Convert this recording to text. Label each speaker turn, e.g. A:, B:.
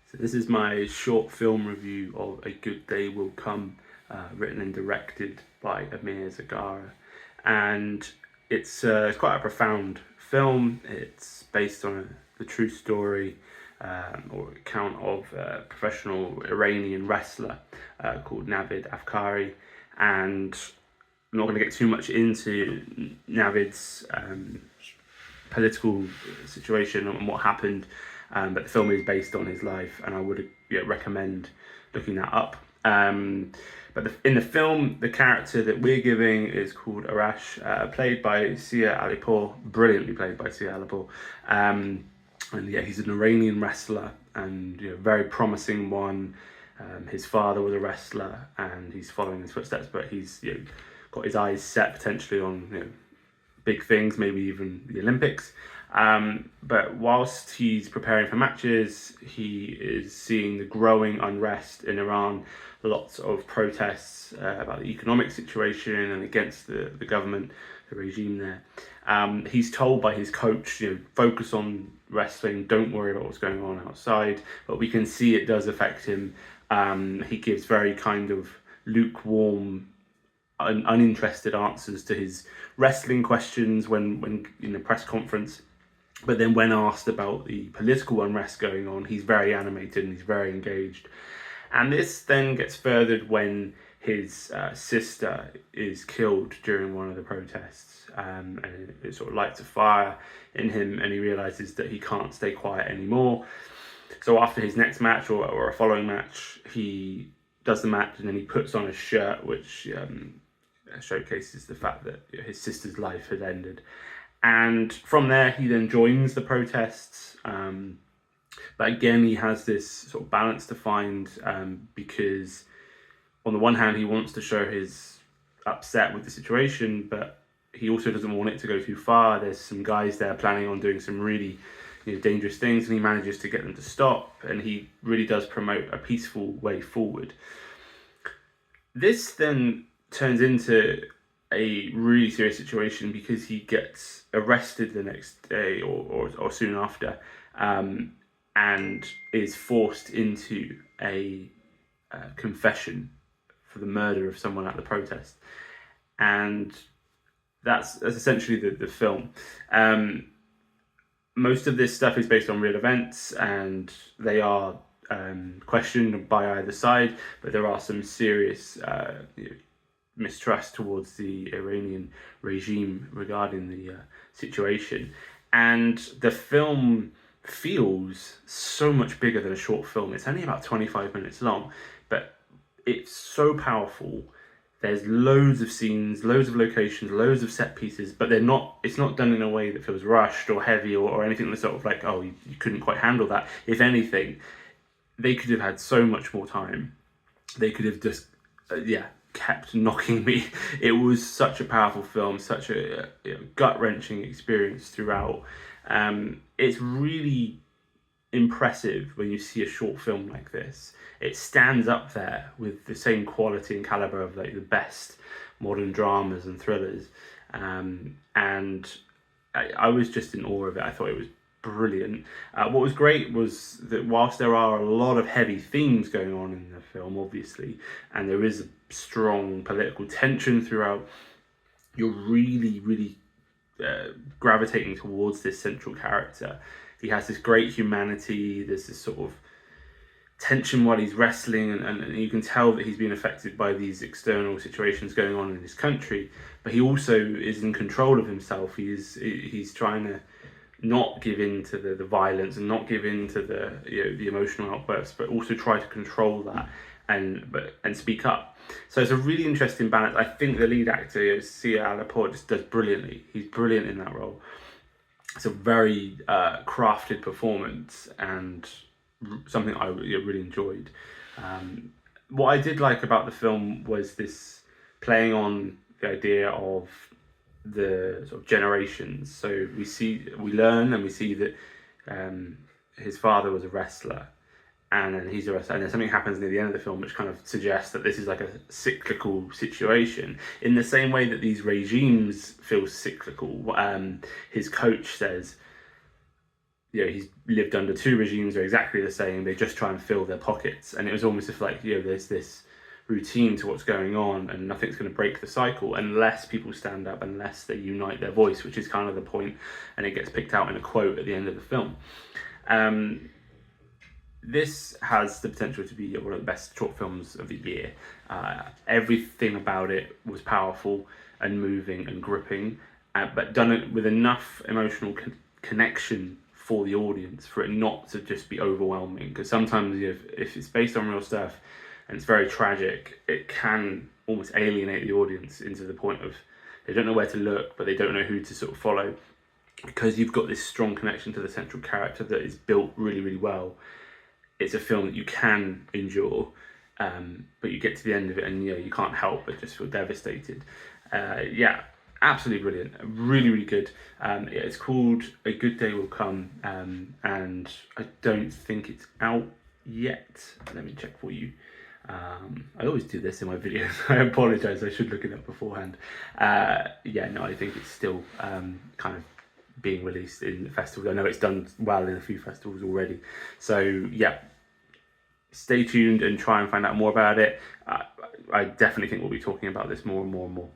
A: So this is my short film review of A Good Day Will Come, written and directed by Amir Zargara. And it's quite a profound film. It's based on the true story or account of a professional Iranian wrestler called Navid Afkari. And I'm not going to get too much into Navid's political situation and what happened, but the film is based on his life, and I would recommend looking that up. But in the film, the character that we're giving is called Arash, played by Sia Alipour, brilliantly played by Sia Alipour. And yeah, he's an Iranian wrestler, and very promising one. His father was a wrestler, and he's following his footsteps, but he's got his eyes set potentially on big things, maybe even the Olympics. But whilst he's preparing for matches, he is seeing the growing unrest in Iran, lots of protests about the economic situation and against the government, the regime there. He's told by his coach, focus on wrestling, don't worry about what's going on outside, but we can see it does affect him. He gives very kind of lukewarm, uninterested answers to his wrestling questions when in the press conference, but then when asked about the political unrest going on, he's very animated and he's very engaged. And this then gets furthered when his sister is killed during one of the protests, and it sort of lights a fire in him, and he realizes that he can't stay quiet anymore. So after his next match or a following match, he does the match, and then he puts on a shirt which showcases the fact that his sister's life had ended. And from there, he then joins the protests. But again, he has this sort of balance to find, because on the one hand, he wants to show his upset with the situation, but he also doesn't want it to go too far. There's some guys there planning on doing some really dangerous things, and he manages to get them to stop, and he really does promote a peaceful way forward. This then turns into a really serious situation because he gets arrested the next day or soon after, and is forced into a confession for the murder of someone at the protest. And that's essentially the film. Most of this stuff is based on real events, and they are questioned by either side, but there are some serious mistrust towards the Iranian regime regarding the situation. And the film feels so much bigger than a short film. It's only about 25 minutes long, but it's so powerful. There's loads of scenes, loads of locations, loads of set pieces, but it's not done in a way that feels rushed or heavy or anything that's sort of like, oh, you couldn't quite handle that. If anything, they could have had so much more time. They could have just, kept knocking me. It was such a powerful film, such a gut-wrenching experience throughout. It's really impressive when you see a short film like this. It stands up there with the same quality and caliber of the best modern dramas and thrillers. And I was just in awe of it. I thought it was brilliant. What was great was that whilst there are a lot of heavy themes going on in the film, obviously, and there is a strong political tension throughout, you're really gravitating towards this central character. He has this great humanity. There's this sort of tension while he's wrestling, and you can tell that he's been affected by these external situations going on in his country, but he also is in control of himself. He's trying to not give in to the violence and not give in to the emotional outbursts, but also try to control that and speak up. So it's a really interesting balance. I think the lead actor, Sia Alipour, just does brilliantly. He's brilliant in that role. It's a very crafted performance and something I really enjoyed. What I did like about the film was this playing on the idea of the sort of generations. So we learn and we see that his father was a wrestler, and then he's a wrestler, and then something happens near the end of the film which kind of suggests that this is like a cyclical situation, in the same way that these regimes feel cyclical. His coach says, he's lived under two regimes, they're exactly the same, they just try and fill their pockets, and it was almost as like, there's this routine to what's going on, and nothing's going to break the cycle unless people stand up, unless they unite their voice, which is kind of the point, and it gets picked out in a quote at the end of the film. This has the potential to be one of the best short films of the year. Everything about it was powerful and moving and gripping, but done it with enough emotional connection for the audience for it not to just be overwhelming. Because sometimes if it's based on real stuff and it's very tragic, it can almost alienate the audience into the point of they don't know where to look, but they don't know who to sort of follow. Because you've got this strong connection to the central character that is built really, really well, it's a film that you can endure, but you get to the end of it and you can't help but just feel devastated. Absolutely brilliant, really, really good. It's called A Good Day Will Come, and I don't think it's out yet. Let me check for you. I always do this in my videos. I apologise, I should look it up beforehand. I think it's still kind of being released in the festivals. I know it's done well in a few festivals already. So stay tuned and try and find out more about it. I definitely think we'll be talking about this more and more and more.